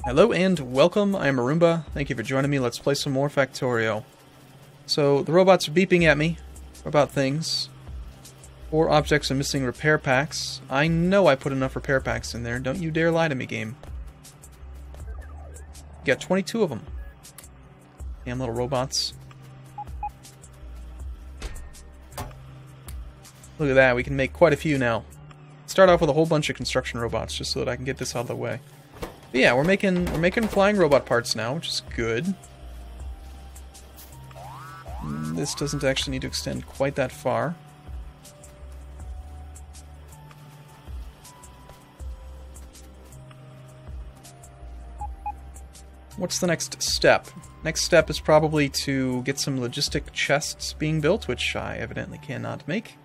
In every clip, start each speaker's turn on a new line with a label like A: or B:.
A: Hello and welcome, I am Arumba. Thank you for joining me. Let's play some more Factorio. So, the robots are beeping at me about things. 4 objects are missing repair packs. I know I put enough repair packs in there. Don't you dare lie to me, game. You got 22 of them. Damn little robots. Look at that, we can make quite a few now. Start off with a whole bunch of construction robots just so that I can get this out of the way. But yeah, we're making flying robot parts now, which is good. This doesn't actually need to extend quite that far. What's the next step? Next step is probably to get some logistic chests being built, which I evidently cannot make.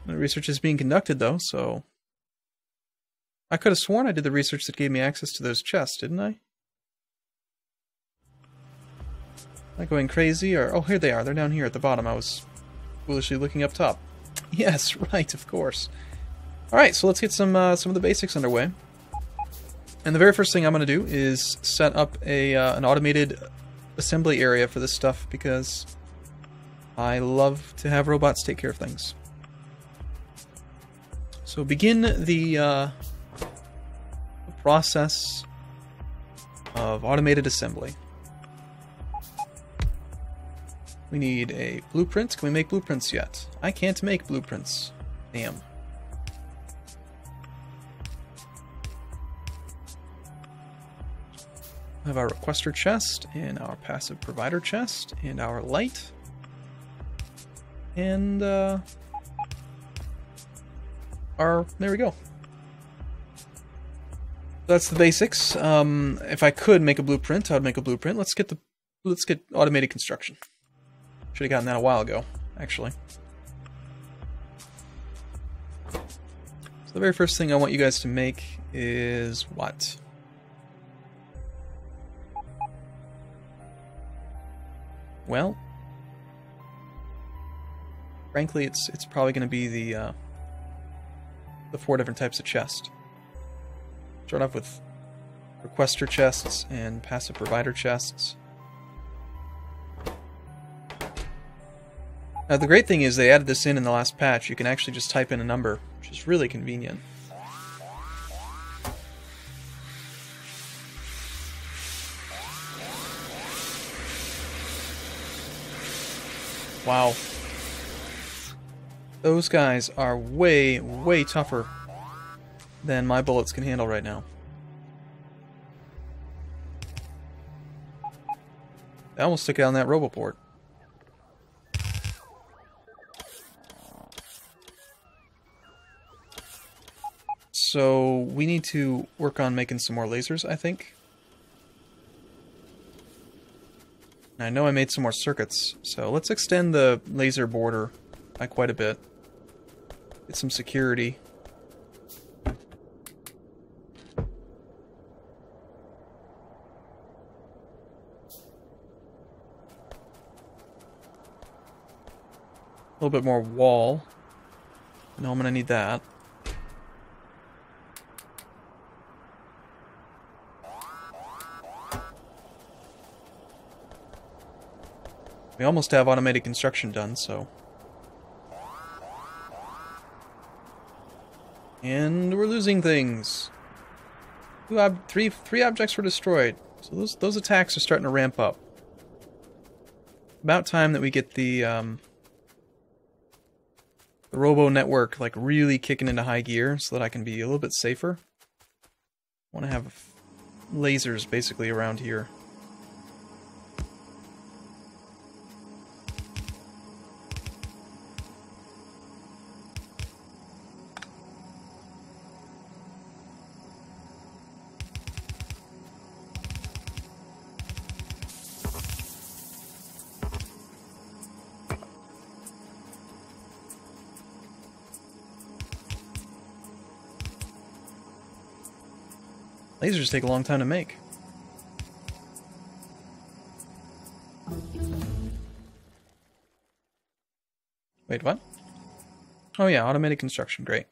A: The research is being conducted though, so... I could have sworn I did the research that gave me access to those chests, didn't I? Am I going crazy, or... Oh, here they are. They're down here at the bottom. I was foolishly looking up top. Yes, right, of course. Alright, so let's get some of the basics underway. And the very first thing I'm going to do is set up an automated assembly area for this stuff, because I love to have robots take care of things. So begin the process of automated assembly. We need a blueprint. Can we make blueprints yet? I can't make blueprints. Damn. We have our requester chest, and our passive provider chest, and our light. And, there we go. That's the basics. If I could make a blueprint, I'd make a blueprint. Let's get automated construction. Should have gotten that a while ago, actually. So the very first thing I want you guys to make is what? Well, frankly, it's probably going to be the 4 different types of chest. Start off with requester chests and passive provider chests. Now the great thing is they added this in the last patch. You can actually just type in a number, which is really convenient. Wow. Those guys are way, way tougher than my bullets can handle right now. I almost took out that roboport. So we need to work on making some more lasers, I think. I know I made some more circuits, so let's extend the laser border by quite a bit. Get some security. A little bit more wall. I know I'm gonna need that. We almost have automated construction done, so... And we're losing things. Three objects were destroyed. So those attacks are starting to ramp up. About time that we get the robo network like really kicking into high gear so that I can be a little bit safer. I want to have lasers basically around here. Lasers take a long time to make. Wait, what? Oh yeah, automated construction, great.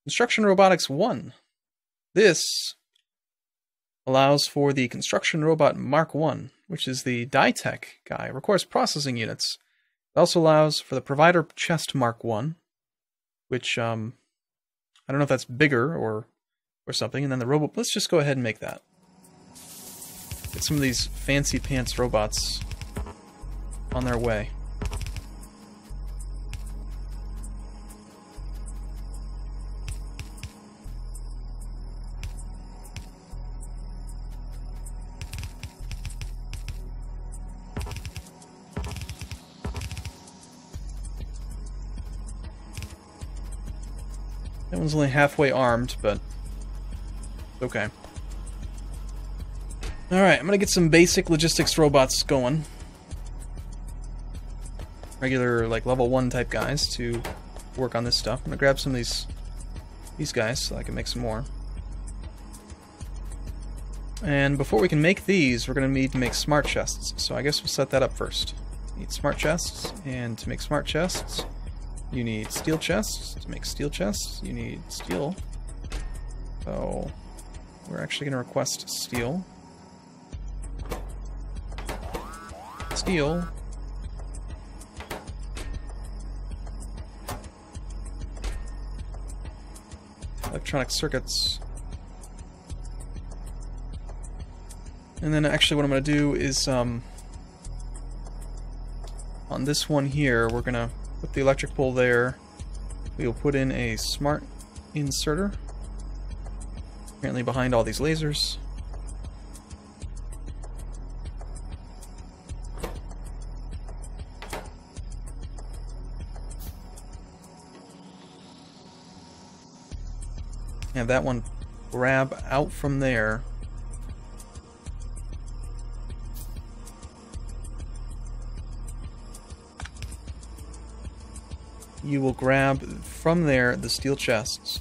A: Construction Robotics 1. This allows for the Construction Robot Mark 1, which is the Dytech guy, requires processing units. It also allows for the Provider Chest Mark 1, which, I don't know if that's bigger or something, and then the robot, let's just go ahead and make that. Get some of these fancy pants robots on their way. That one's only halfway armed, but okay. Alright, I'm gonna get some basic logistics robots going. Regular, like, level 1 type guys to work on this stuff. I'm gonna grab some of these guys so I can make some more. And before we can make these, we're gonna need to make smart chests. So I guess we'll set that up first. Need smart chests, and to make smart chests, you need steel chests. To make steel chests, you need steel. So we're actually going to request steel. Steel. Electronic circuits. And then actually what I'm going to do is, on this one here, we're going to put the electric pole there. We'll put in a smart inserter. Apparently behind all these lasers. Have that one grab out from there. You will grab from there the steel chests.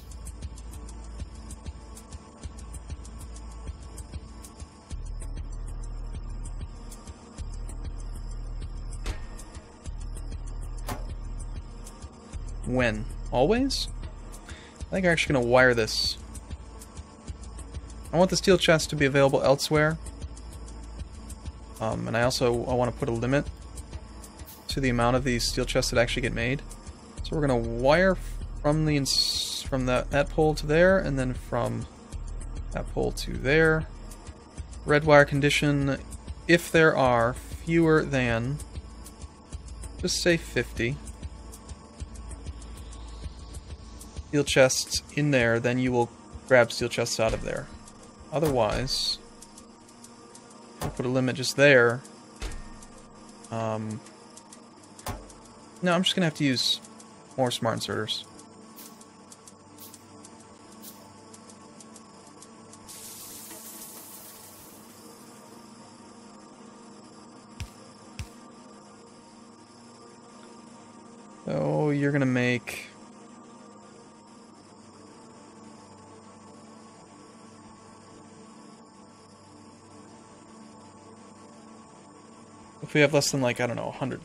A: When? Always? I think I'm actually going to wire this. I want the steel chest to be available elsewhere. And I want to put a limit to the amount of these steel chests that actually get made. So we're going to wire from that pole to there, and then from that pole to there. Red wire condition, if there are fewer than, just say 50 steel chests in there, then you will grab steel chests out of there. Otherwise, I'll put a limit just there. No, I'm just going to have to use more smart inserters. So you're going to make... If we have less than, like, I don't know, 100.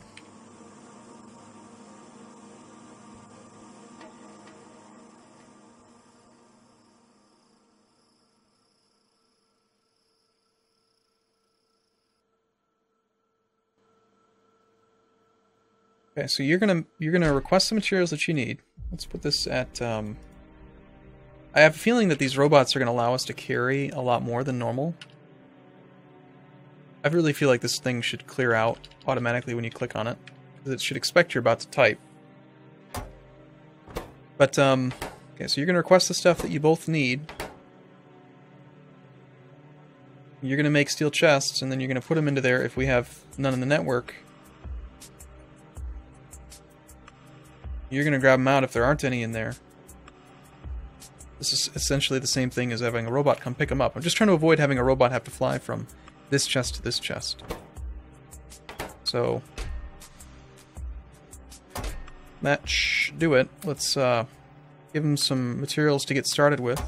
A: Okay, so you're gonna request the materials that you need. Let's put this at. I have a feeling that these robots are gonna allow us to carry a lot more than normal. I really feel like this thing should clear out automatically when you click on it, because it should expect you're about to type. But okay, so you're gonna request the stuff that you both need. You're gonna make steel chests, and then you're gonna put them into there if we have none in the network. You're going to grab them out if there aren't any in there. This is essentially the same thing as having a robot come pick them up. I'm just trying to avoid having a robot have to fly from this chest to this chest. So that should do it. Let's give them some materials to get started with.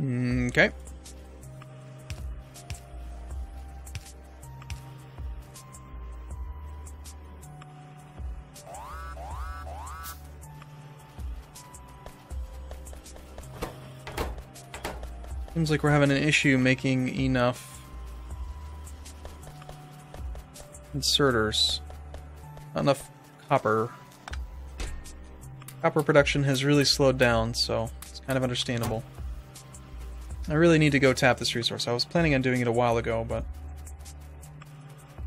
A: Okay. Seems like we're having an issue making enough inserters. Not enough copper. Copper production has really slowed down, so it's kind of understandable. I really need to go tap this resource. I was planning on doing it a while ago, but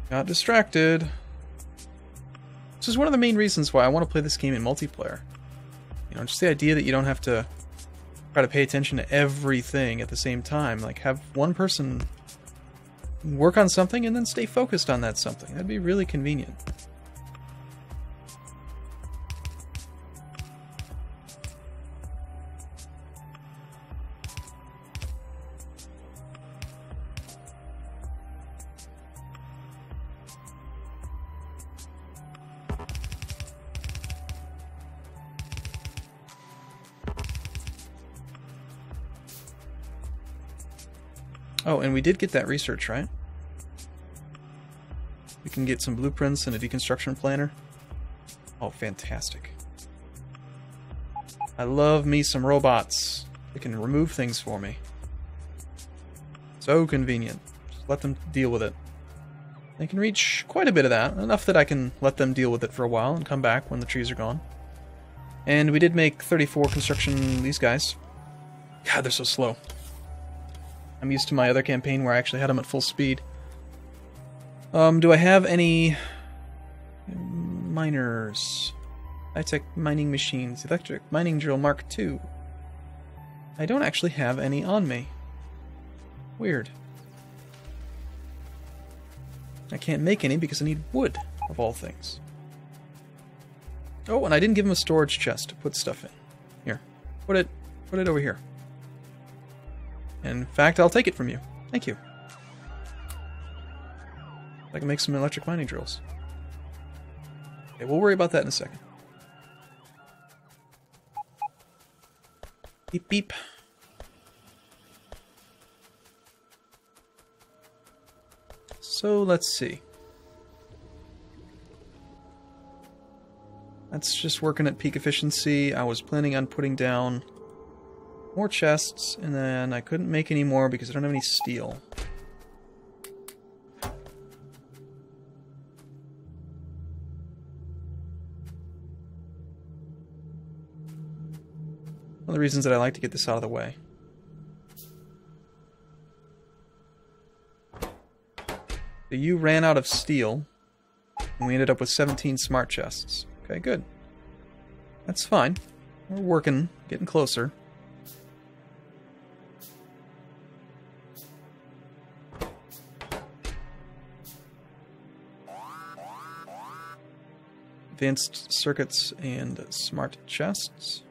A: got distracted. This is one of the main reasons why I want to play this game in multiplayer. You know, just the idea that you don't have to try to pay attention to everything at the same time. Like, have one person work on something and then stay focused on that something. That'd be really convenient. Oh, and we did get that research, right? We can get some blueprints and a deconstruction planner. Oh, fantastic. I love me some robots. They can remove things for me. So convenient. Just let them deal with it. They can reach quite a bit of that. Enough that I can let them deal with it for a while and come back when the trees are gone. And we did make 34 construction these guys. God, they're so slow. I'm used to my other campaign where I actually had them at full speed. Do I have any miners? High-tech mining machines. Electric mining drill Mark II. I don't actually have any on me. Weird. I can't make any because I need wood, of all things. Oh, and I didn't give him a storage chest to put stuff in. Here. Put it over here. In fact, I'll take it from you. Thank you. I can make some electric mining drills. Okay, we'll worry about that in a second. Beep beep. So let's see. That's just working at peak efficiency. I was planning on putting down more chests, and then I couldn't make any more because I don't have any steel. One of the reasons that I like to get this out of the way. So you ran out of steel, and we ended up with 17 smart chests. Okay, good. That's fine. We're working, getting closer. Advanced circuits and smart chests.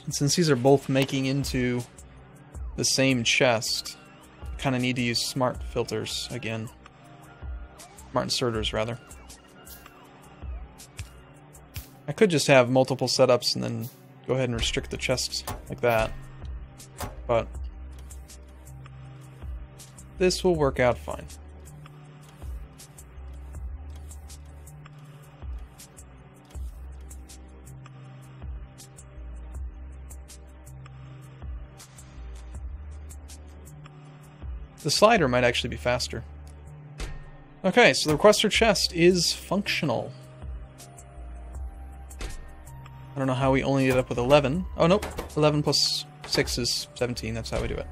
A: And since these are both making into the same chest, I kind of need to use smart filters again. Smart inserters, rather. I could just have multiple setups and then go ahead and restrict the chests like that, but this will work out fine. The slider might actually be faster. Okay, so the requester chest is functional. I don't know how we only ended up with 11. Oh, nope. 11 plus 6 is 17. That's how we do it.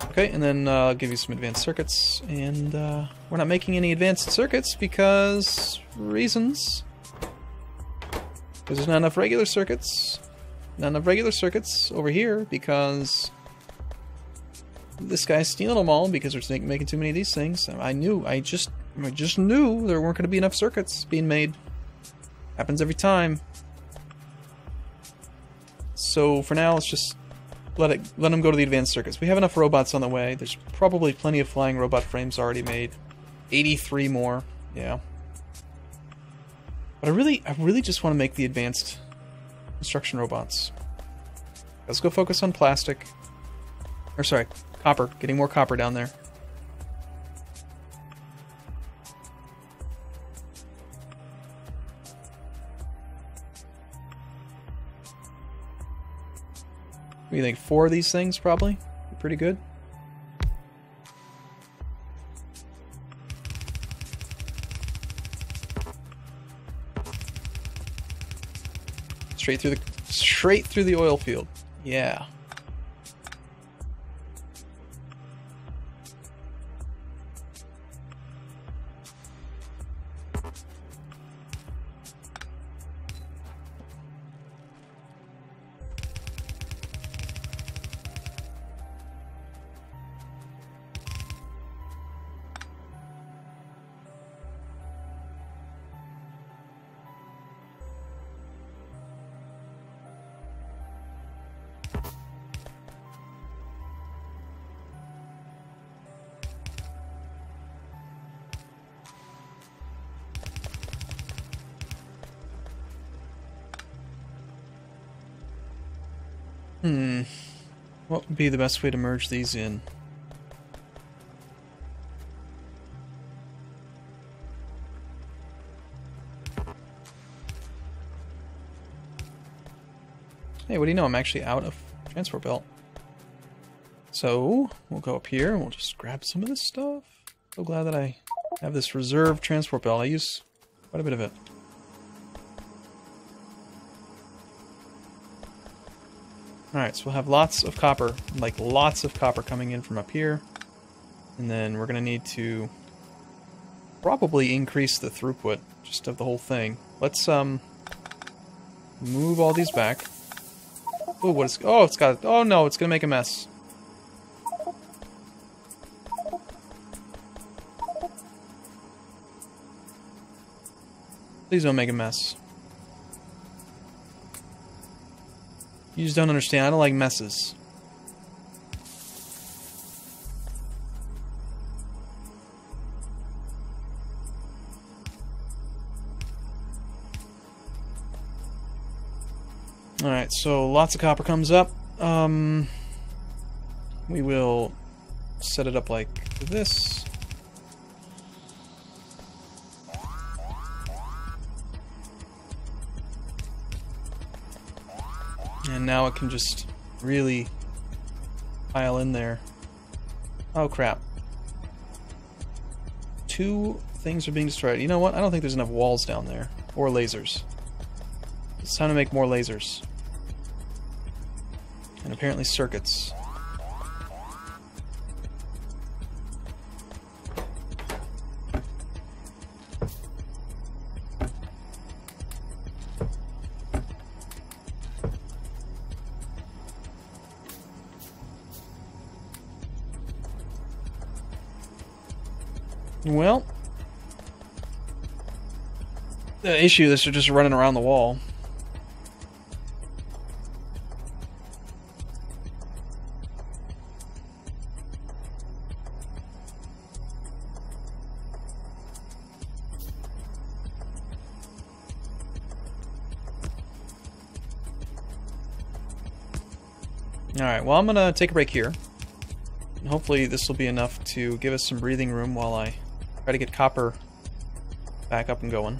A: Okay, and then I'll give you some advanced circuits. And we're not making any advanced circuits because reasons. Because there's not enough regular circuits. Not enough regular circuits over here because this guy's stealing them all because we're making too many of these things. I just knew there weren't going to be enough circuits being made. Happens every time. So for now, let's just let them go to the advanced circuits. We have enough robots on the way. There's probably plenty of flying robot frames already made. 83 more. Yeah. But I really just want to make the advanced construction robots. Let's go focus on plastic. Or sorry, copper. Getting more copper down there. What do you think? 4 of these things, probably? Pretty good. Straight through the oil field. Yeah. What would be the best way to merge these in? Hey, what do you know? I'm actually out of transport belt. So, we'll go up here and we'll just grab some of this stuff. So glad that I have this reserve transport belt. I use quite a bit of it. Alright, so we'll have lots of copper, like lots of copper coming in from up here. And then we're going to need to probably increase the throughput just of the whole thing. Let's move all these back. Oh, what is... Oh, it's got... Oh no, it's going to make a mess. Please don't make a mess. You just don't understand. I don't like messes. Alright, so lots of copper comes up. We will set it up like this. And now it can just really pile in there. Oh crap. 2 things are being destroyed. You know what? I don't think there's enough walls down there. Or lasers. It's time to make more lasers. And apparently circuits. Well, the issue is they're just running around the wall. Alright, well I'm gonna take a break here. And hopefully this will be enough to give us some breathing room while I try to get copper back up and going.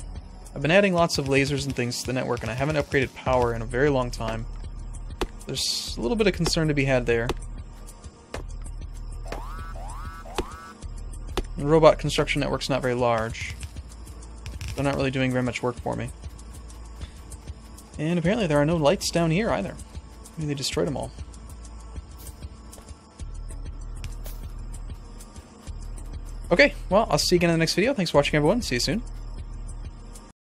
A: I've been adding lots of lasers and things to the network, and I haven't upgraded power in a very long time. There's a little bit of concern to be had there. The robot construction network's not very large. They're not really doing very much work for me. And apparently there are no lights down here either. Maybe they destroyed them all. Okay, well, I'll see you again in the next video. Thanks for watching, everyone. See you soon.